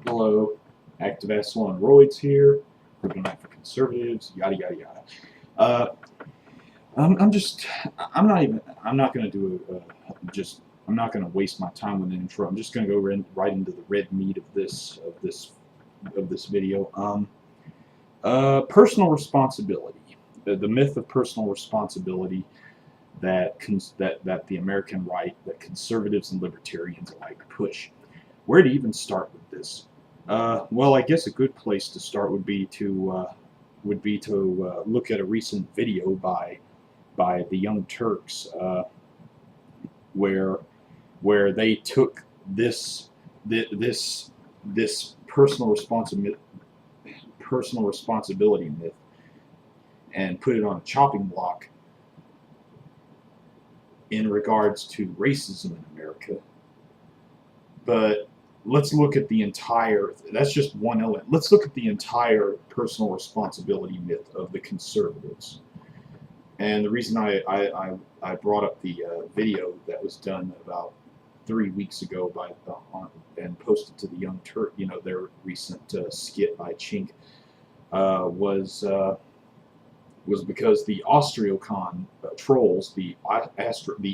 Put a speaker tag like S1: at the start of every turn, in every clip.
S1: Hello, Active Asshole and Roids here. Kryptonite for conservatives, yada yada yada. Uh, I'm not gonna do I'm not gonna waste my time with an intro. I'm just gonna go right into the red meat of this video. Personal responsibility, the myth of personal responsibility that the American right, that conservatives and libertarians alike push. Where to even start with this? Well, I guess a good place to start would be to look at a recent video by the Young Turks, where they took this personal responsibility myth and put it on a chopping block in regards to racism in America. But let's look at the entire, that's just one element. Let's look at the entire personal responsibility myth of the conservatives. And the reason I brought up the video that was done about 3 weeks ago and posted to the Young Turk, their recent skit by Chink, was because the Austriocon trolls, the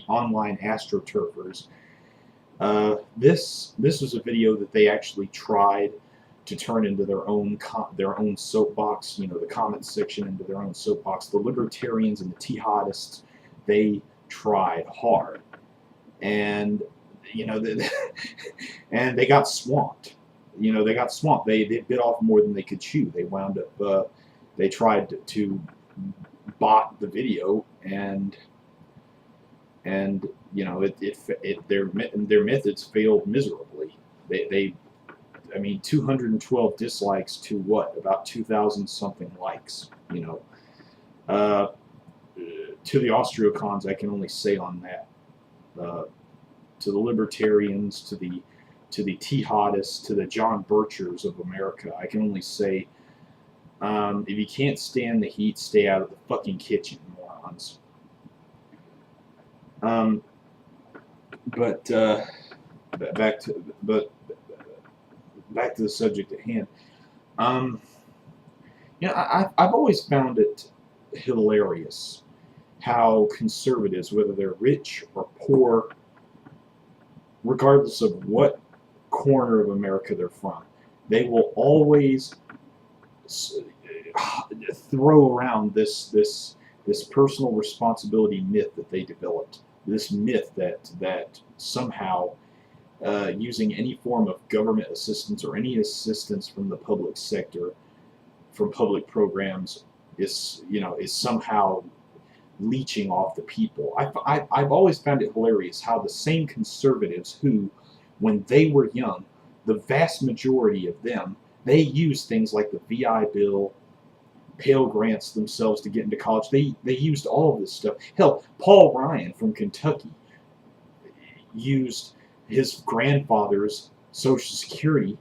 S1: online astroturfers, this was a video that they actually tried to turn into their own soapbox, the comment section into their own soapbox. The libertarians and the jihadists, they tried hard, and and they got swamped. They got swamped. They bit off more than they could chew. They wound up. They tried to bot the video, and their methods failed miserably. I mean, 212 dislikes to what? About 2,000 something likes. To the Austriocons, I can only say on that. To the libertarians, to the jihadists, to the John Birchers of America, I can only say, if you can't stand the heat, stay out of the fucking kitchen, morons. But back to the subject at hand. I've always found it hilarious how conservatives, whether they're rich or poor, regardless of what corner of America they're from, they will always throw around this personal responsibility myth that they developed. This myth that somehow using any form of government assistance or any assistance from the public sector, from public programs, is somehow leeching off the people. I've always found it hilarious how the same conservatives who, when they were young, the vast majority of them, they used things like the VI Bill, Pell Grants themselves to get into college. They used all of this stuff. Hell, Paul Ryan from Kentucky used his grandfather's Social Security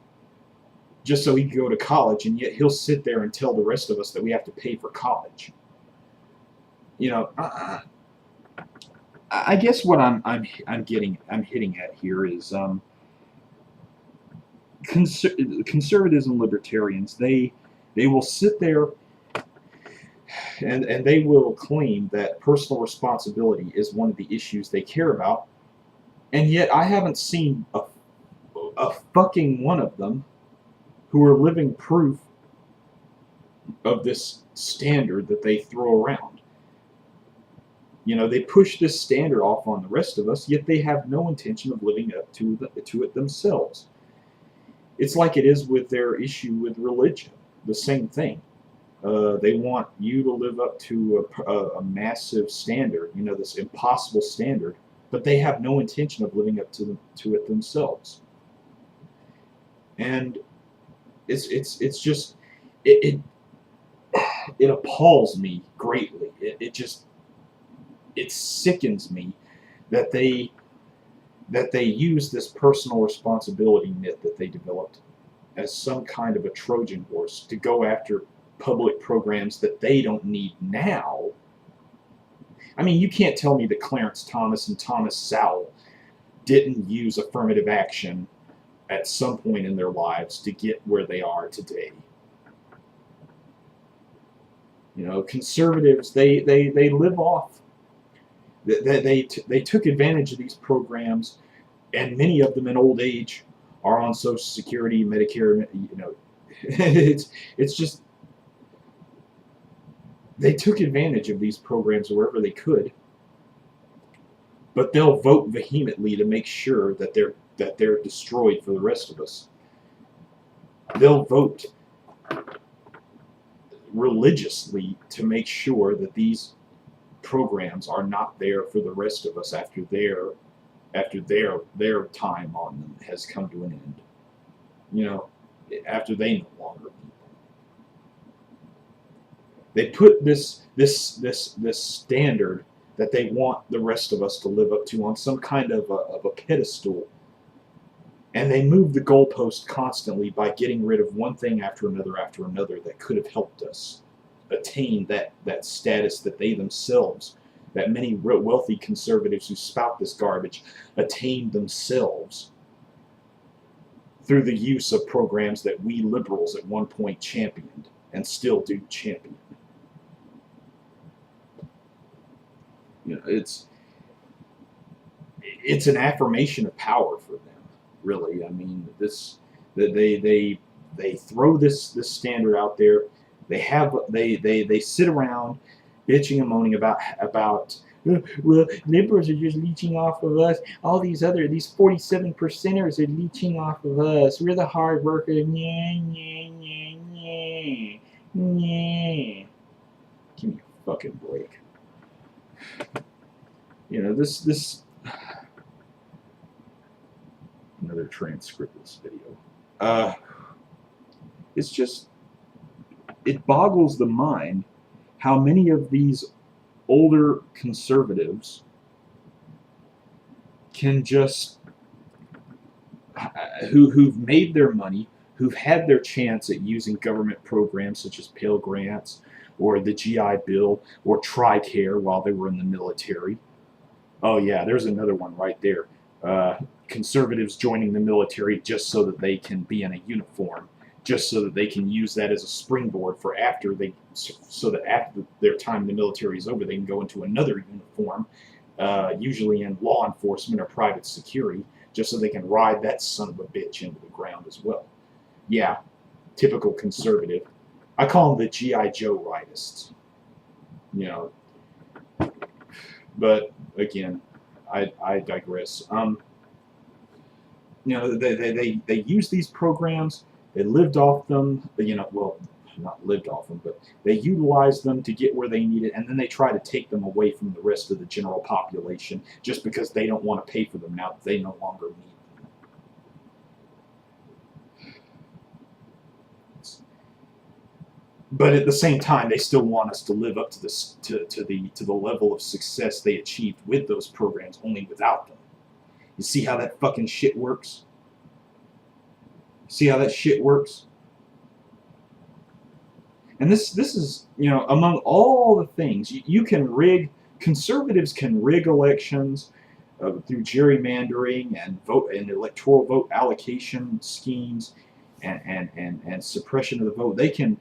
S1: just so he could go to college, and yet he'll sit there and tell the rest of us that we have to pay for college. I guess what I'm hitting at here is conservatives and libertarians. They will sit there and they will claim that personal responsibility is one of the issues they care about, and yet I haven't seen a fucking one of them who are living proof of this standard that they throw around. They push this standard off on the rest of us, yet they have no intention of living up to it themselves. It's like it is with their issue with religion. The same thing. They want you to live up to a massive standard, this impossible standard, but they have no intention of living up to it themselves. And it's just it appalls me greatly. It sickens me that they use this personal responsibility myth that they developed as some kind of a Trojan horse to go after public programs that they don't need now. I mean, you can't tell me that Clarence Thomas and Thomas Sowell didn't use affirmative action at some point in their lives to get where they are today. You know, conservatives, they live off. They took advantage of these programs, and many of them in old age are on Social Security, Medicare. You know, it's just they took advantage of these programs wherever they could, but they'll vote vehemently to make sure that they're destroyed for the rest of us. They'll vote religiously to make sure that these programs are not there for the rest of us after their time on them has come to an end. You know, after they no longer need them. They put this standard that they want the rest of us to live up to on some kind of a pedestal, and they move the goalpost constantly by getting rid of one thing after another that could have helped us attain that status that they themselves, that many wealthy conservatives who spout this garbage, attained themselves through the use of programs that we liberals at one point championed and still do champion. You know, it's an affirmation of power for them, really. I mean, they throw this standard out there. They sit around bitching and moaning about well, liberals are just leeching off of us. All these 47 percenters are leeching off of us. We're the hard workers. Nyeh, nyeh, nyeh, nyeh, nyeh. Give me a fucking break. You know, this another transcript of this video. It's just, it boggles the mind how many of these older conservatives can just, who've made their money, who've had their chance at using government programs such as Pell Grants or the GI Bill or TRICARE while they were in the military. Oh yeah, there's another one right there. Conservatives joining the military just so that they can be in a uniform, just so that they can use that as a springboard for after their time in the military is over, they can go into another uniform, usually in law enforcement or private security, just so they can ride that son of a bitch into the ground as well. Yeah, typical conservative. I call them the G.I. Joe rightists. You know, but again, I digress. You know, they use these programs. They lived off them. You know, well, not lived off them, but they utilized them to get where they need it, and then they try to take them away from the rest of the general population just because they don't want to pay for them now that they no longer need them. But at the same time, they still want us to live up to this to the level of success they achieved with those programs, only without them. You see how that fucking shit works? See how that shit works? And this is, you know, among all the things, you can rig, conservatives can rig elections through gerrymandering and electoral vote allocation schemes and suppression of the vote. They can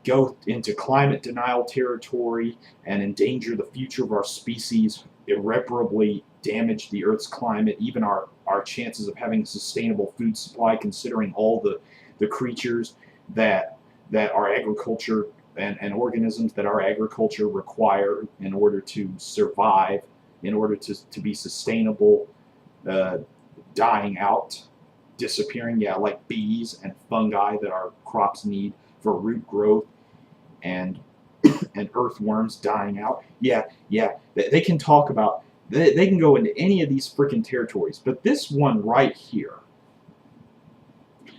S1: go into climate denial territory and endanger the future of our species, irreparably damage the Earth's climate, even our chances of having a sustainable food supply, considering all the creatures that our agriculture and organisms that our agriculture require in order to survive, in order to be sustainable, dying out, disappearing, yeah, like bees and fungi that our crops need for root growth, and earthworms dying out. Yeah, they can talk about, they can go into any of these freaking territories, but this one right here,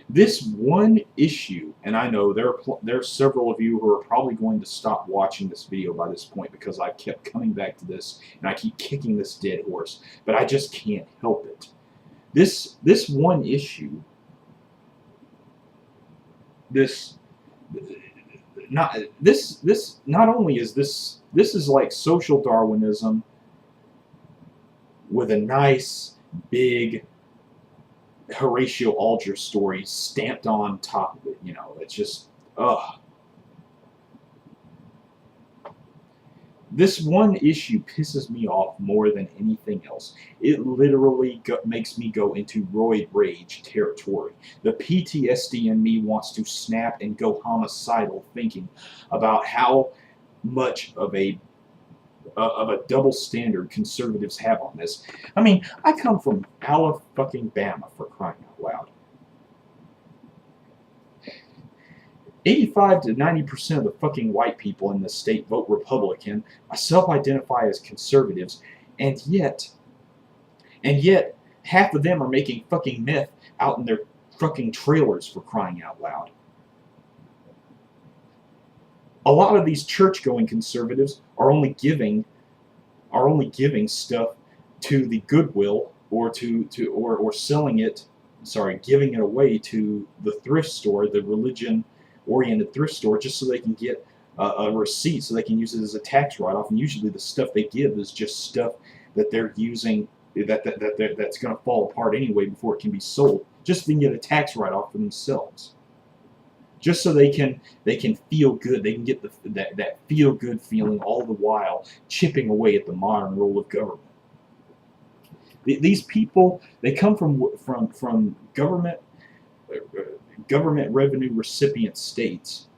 S1: this one issue, and I know there are several of you who are probably going to stop watching this video by this point because I kept coming back to this and I keep kicking this dead horse, but I just can't help it. This one issue, not only is this is like social Darwinism with a nice big Horatio Alger story stamped on top of it. You know, it's just, ugh. This one issue pisses me off more than anything else. It literally makes me go into roid rage territory. The PTSD in me wants to snap and go homicidal thinking about how much of a double standard conservatives have on this. I mean, I come from Alabama, for crying out loud. 85 to 90% of the fucking white people in this state vote Republican, self-identify as conservatives, and yet half of them are making fucking meth out in their fucking trailers, for crying out loud. A lot of these church-going conservatives are only giving stuff to the Goodwill or selling it, giving it away to the thrift store, the religion-oriented thrift store, just so they can get a receipt, so they can use it as a tax write-off. And usually, the stuff they give is just stuff that they're using that's going to fall apart anyway before it can be sold, just so they can get a tax write-off for themselves. Just so they can feel good, they can get that feel good feeling, all the while chipping away at the modern role of government. These people, they come from government revenue recipient states.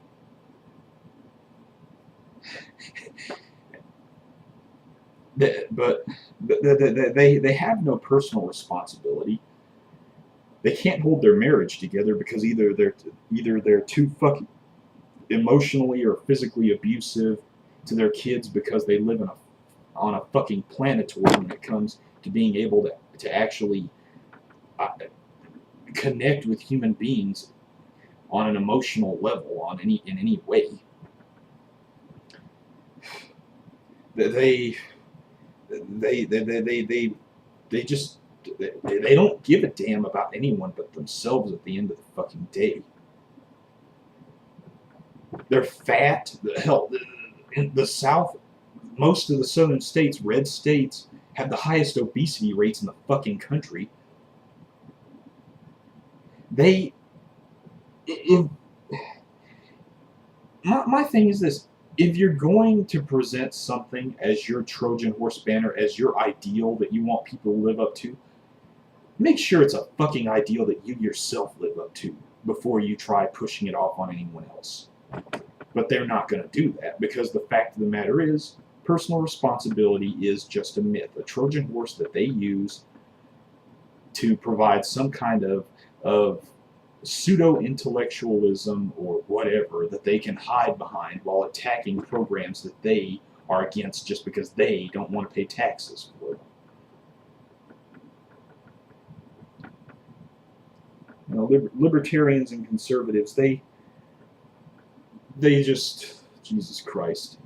S1: But they have no personal responsibility. They can't hold their marriage together because either they're too fucking emotionally or physically abusive to their kids because they live on a fucking planetoid when it comes to being able to actually connect with human beings on an emotional level in any way. They just they don't give a damn about anyone but themselves at the end of the fucking day. They're fat. Hell, in the South, most of the southern states, red states, have the highest obesity rates in the fucking country. My thing is this. If you're going to present something as your Trojan horse banner, as your ideal that you want people to live up to, make sure it's a fucking ideal that you yourself live up to before you try pushing it off on anyone else. But they're not going to do that because the fact of the matter is, personal responsibility is just a myth, a Trojan horse that they use to provide some kind of pseudo-intellectualism or whatever that they can hide behind while attacking programs that they are against just because they don't want to pay taxes for them. You know, libertarians and conservatives, they just, Jesus Christ.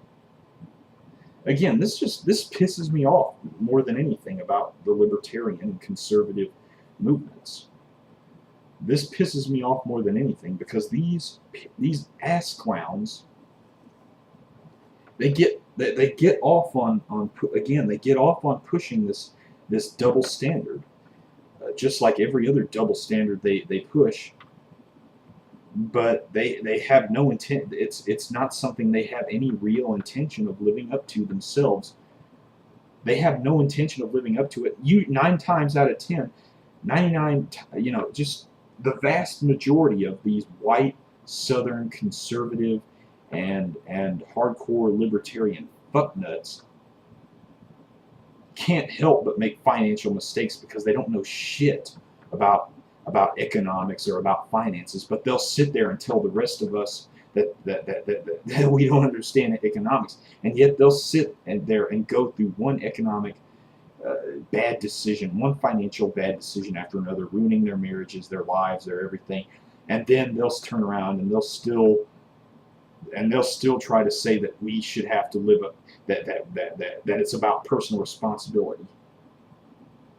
S1: Again, this pisses me off more than anything about the libertarian and conservative movements. This pisses me off more than anything because these ass clowns, they get off on pushing this double standard, just like every other double standard they push. But they have no intent. It's not something they have any real intention of living up to themselves. They have no intention of living up to it. 9 times out of 10, 99, just the vast majority of these white, southern, conservative, and hardcore libertarian fucknuts can't help but make financial mistakes because they don't know shit about economics or about finances, but they'll sit there and tell the rest of us that we don't understand economics, and yet they'll sit there and go through one economic bad decision, one financial bad decision after another, ruining their marriages, their lives, their everything, and then they'll turn around and they'll still try to say that we should have to live up, that it's about personal responsibility.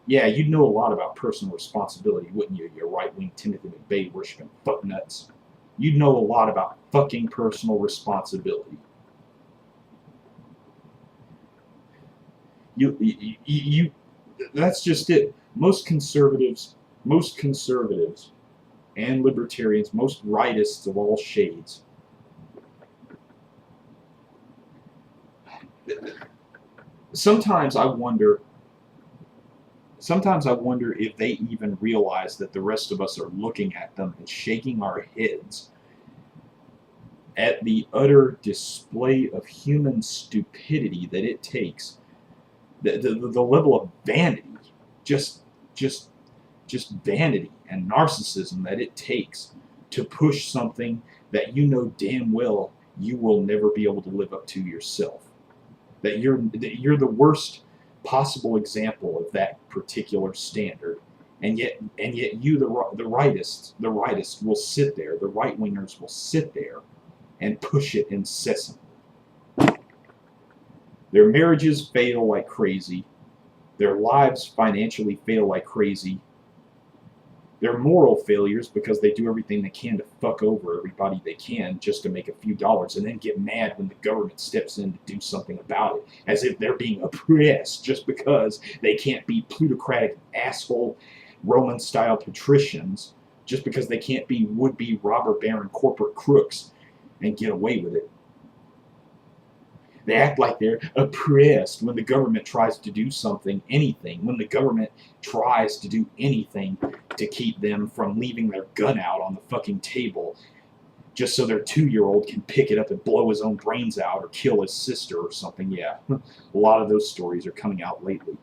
S1: Yeah, you'd know a lot about personal responsibility, wouldn't you, you right-wing Timothy McVeigh worshiping fucknuts? You'd know a lot about fucking personal responsibility. That's just it. Most conservatives and libertarians, most rightists of all shades, sometimes I wonder if they even realize that the rest of us are looking at them and shaking our heads at the utter display of human stupidity that it takes, the level of vanity, just just just vanity and narcissism that it takes to push something that you know damn well you will never be able to live up to yourself. That you're the worst possible example of that particular standard, and yet you, the rightists will sit there, the right wingers will sit there and push it incessantly. Their marriages fail like crazy. Their lives financially fail like crazy. They're moral failures because they do everything they can to fuck over everybody they can just to make a few dollars, and then get mad when the government steps in to do something about it, as if they're being oppressed just because they can't be plutocratic asshole Roman-style patricians, just because they can't be would-be robber baron corporate crooks and get away with it. They act like they're oppressed when the government tries to do something, anything, when the government tries to do anything to keep them from leaving their gun out on the fucking table just so their 2-year-old can pick it up and blow his own brains out or kill his sister or something. Yeah, a lot of those stories are coming out lately.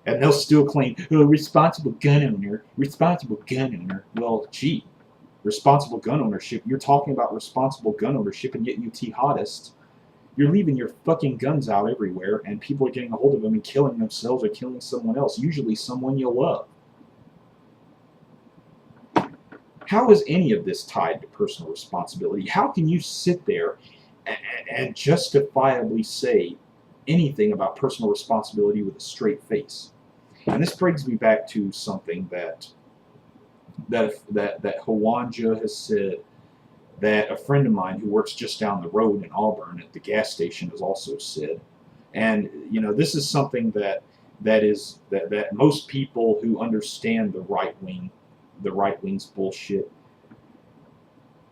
S1: And they'll still claim, oh, responsible gun owner, responsible gun owner. Well, gee, responsible gun ownership, you're talking about responsible gun ownership, and yet you jihadists, you're leaving your fucking guns out everywhere, and people are getting a hold of them and killing themselves or killing someone else, usually someone you love. How is any of this tied to personal responsibility? How can you sit there and justifiably say anything about personal responsibility with a straight face? And this brings me back to something that Hawanja has said, that a friend of mine who works just down the road in Auburn at the gas station has also said. And this is something that most people who understand the right wing's bullshit,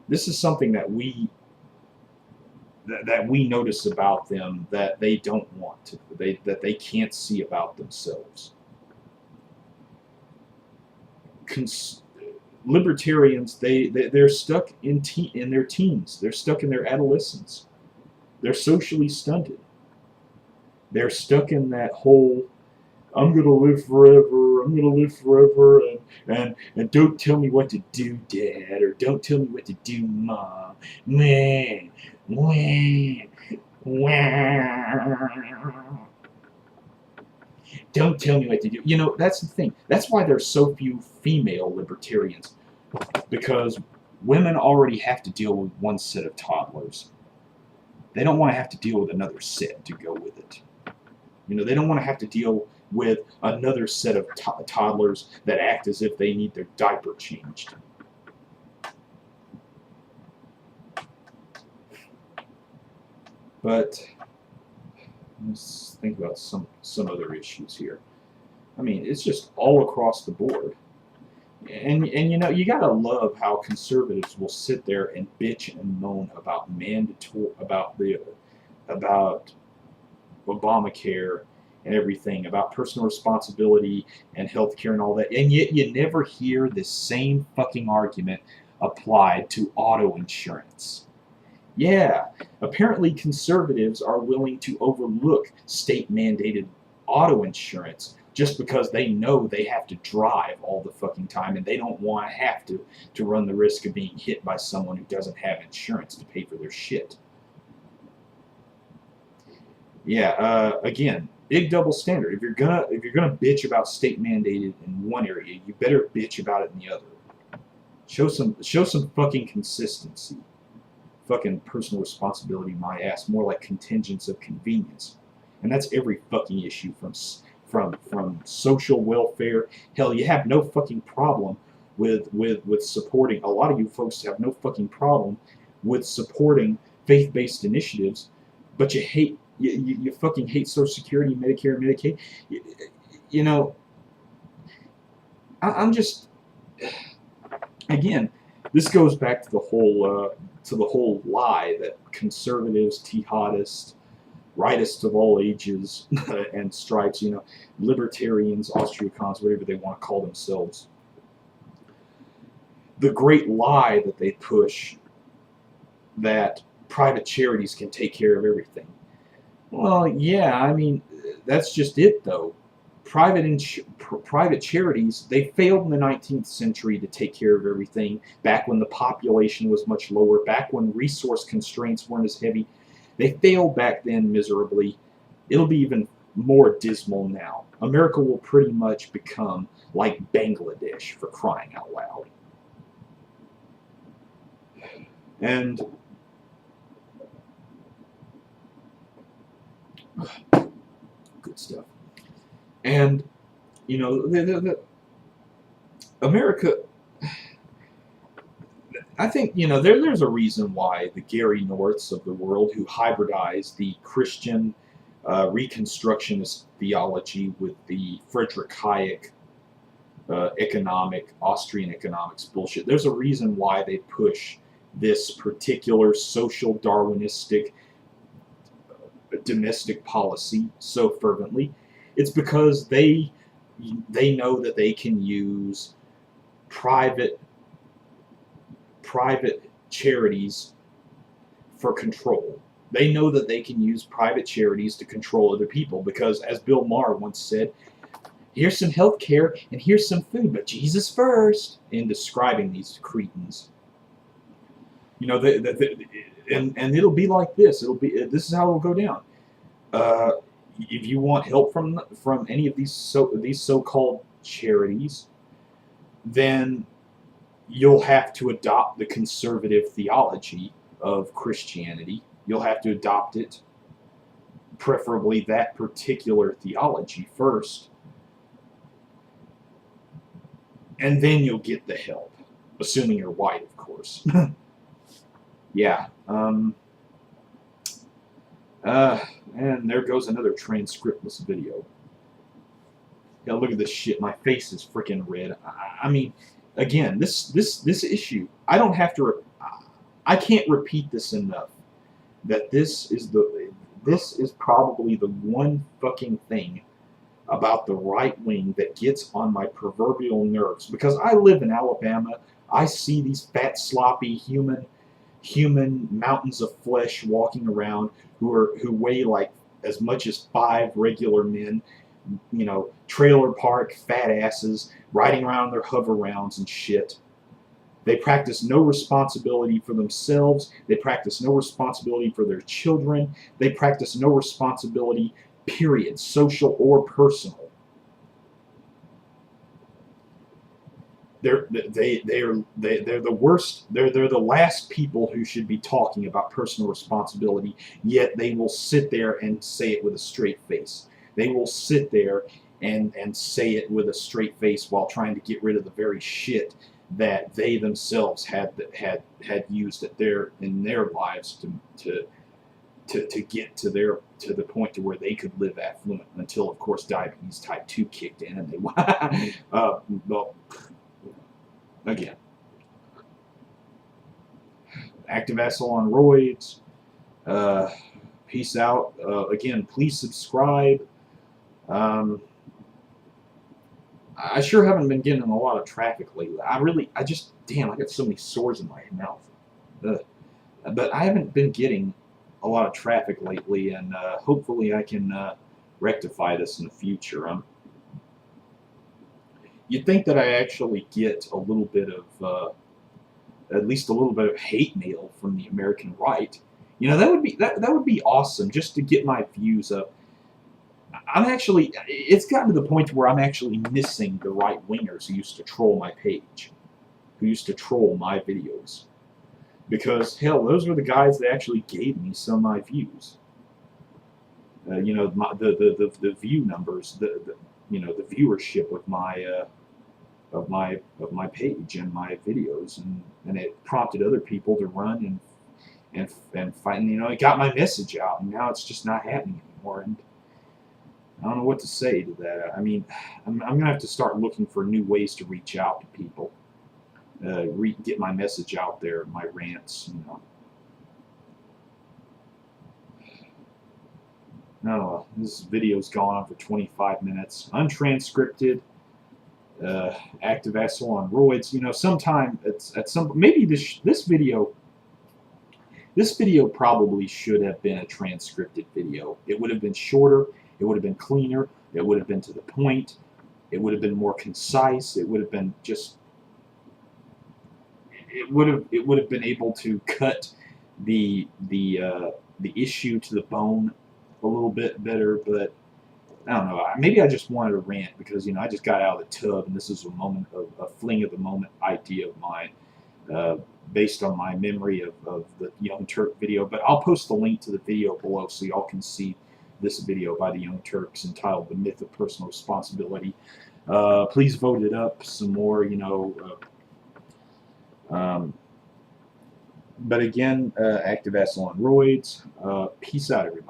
S1: this is something that we notice about them that they don't want to, that they can't see about themselves. Libertarians, they're stuck in their teens. They're stuck in their adolescence. They're socially stunted. They're stuck in that whole, I'm gonna live forever. I'm gonna live forever, and don't tell me what to do, Dad, or don't tell me what to do, Mom. Wah, wah, wah. Don't tell me what to do. That's the thing. That's why there's so few female libertarians, because women already have to deal with one set of toddlers. They don't want to have to deal with another set to go with it. They don't want to have to deal with another set of toddlers that act as if they need their diaper changed. But let's think about some other issues here. I mean, it's just all across the board. And you gotta love how conservatives will sit there and bitch and moan about about Obamacare and everything, about personal responsibility and healthcare and all that, and yet you never hear this same fucking argument applied to auto insurance. Yeah, apparently conservatives are willing to overlook state-mandated auto insurance just because they know they have to drive all the fucking time, and they don't want to have to run the risk of being hit by someone who doesn't have insurance to pay for their shit. Yeah, again, big double standard. If you're gonna bitch about state-mandated in one area, you better bitch about it in the other. Show some fucking consistency. Fucking personal responsibility, my ass. More like contingents of convenience, and that's every fucking issue from social welfare. Hell, you have no fucking problem with supporting. A lot of you folks have no fucking problem with supporting faith-based initiatives, but you hate You fucking hate Social Security, Medicare, Medicaid. You know, I'm just, again, this goes back to the whole lie that conservatives, jihadists, rightists of all ages and stripes, libertarians, Austriacons, whatever they want to call themselves. The great lie that they push that private charities can take care of everything. Well, yeah, I mean, that's just it, though. Private charities, they failed in the 19th century to take care of everything, back when the population was much lower, back when resource constraints weren't as heavy. They failed back then miserably. It'll be even more dismal now. America will pretty much become like Bangladesh, for crying out loud. And good stuff. And America, I think, there's a reason why the Gary Norths of the world, who hybridize the Christian Reconstructionist theology with the Friedrich Hayek Austrian economics bullshit, there's a reason why they push this particular social Darwinistic domestic policy so fervently. It's because they know that they can use private charities for control. They know that they can use private charities to control other people because, as Bill Maher once said, here's some health care and here's some food, but Jesus first, in describing these cretins. And it'll be like this. This is how it'll go down. If you want help from any of these so-called charities, then you'll have to adopt the conservative theology of Christianity. You'll have to adopt it, preferably that particular theology first, and then you'll get the help, assuming you're white, of course. Yeah. And there goes another transcriptless video. Yeah, look at this shit. My face is freaking red. I mean, again, this issue, I can't repeat this enough. That this is probably the one fucking thing about the right wing that gets on my proverbial nerves. Because I live in Alabama, I see these fat, sloppy human mountains of flesh walking around who weigh like as much as 5 regular men, trailer park fat asses riding around their hover rounds and shit. They practice no responsibility for themselves. They practice no responsibility for their children. They practice no responsibility, period, social or personal. They're the worst. They're the last people who should be talking about personal responsibility. Yet they will sit there and say it with a straight face. They will sit there and say it with a straight face while trying to get rid of the very shit that they themselves had used in their lives to get to the point to where they could live affluent, until of course diabetes type 2 kicked in and they well, again, active asshole on roids. Peace out. Again, please subscribe. I sure haven't been getting a lot of traffic lately. I got so many sores in my mouth. But I haven't been getting a lot of traffic lately, and hopefully I can rectify this in the future. You'd think that I actually get a little bit of, at least a little bit of hate mail from the American right. That would be awesome, just to get my views up. It's gotten to the point where I'm actually missing the right-wingers who used to troll my page, who used to troll my videos. Because, hell, those were the guys that actually gave me some of my views. The view numbers, the viewership of my page and my videos, and it prompted other people to run and finally, it got my message out, and now it's just not happening anymore. And I don't know what to say to that. I mean, I'm gonna have to start looking for new ways to reach out to people, get my message out there, my rants. No, this video's gone on for 25 minutes, untranscripted, active asshole on roids. Sometime maybe this video probably should have been a transcripted video. It would have been shorter. It would have been cleaner. It would have been to the point. It would have been more concise. It would have been just. It would have been able to cut the issue to the bone a little bit better, but I don't know. Maybe I just wanted to rant because I just got out of the tub, and this is a fling of the moment idea of mine, based on my memory of the Young Turk video. But I'll post the link to the video below so y'all can see this video by the Young Turks entitled "The Myth of Personal Responsibility." Please vote it up some more. But again, active asshole on roids. Peace out, everybody.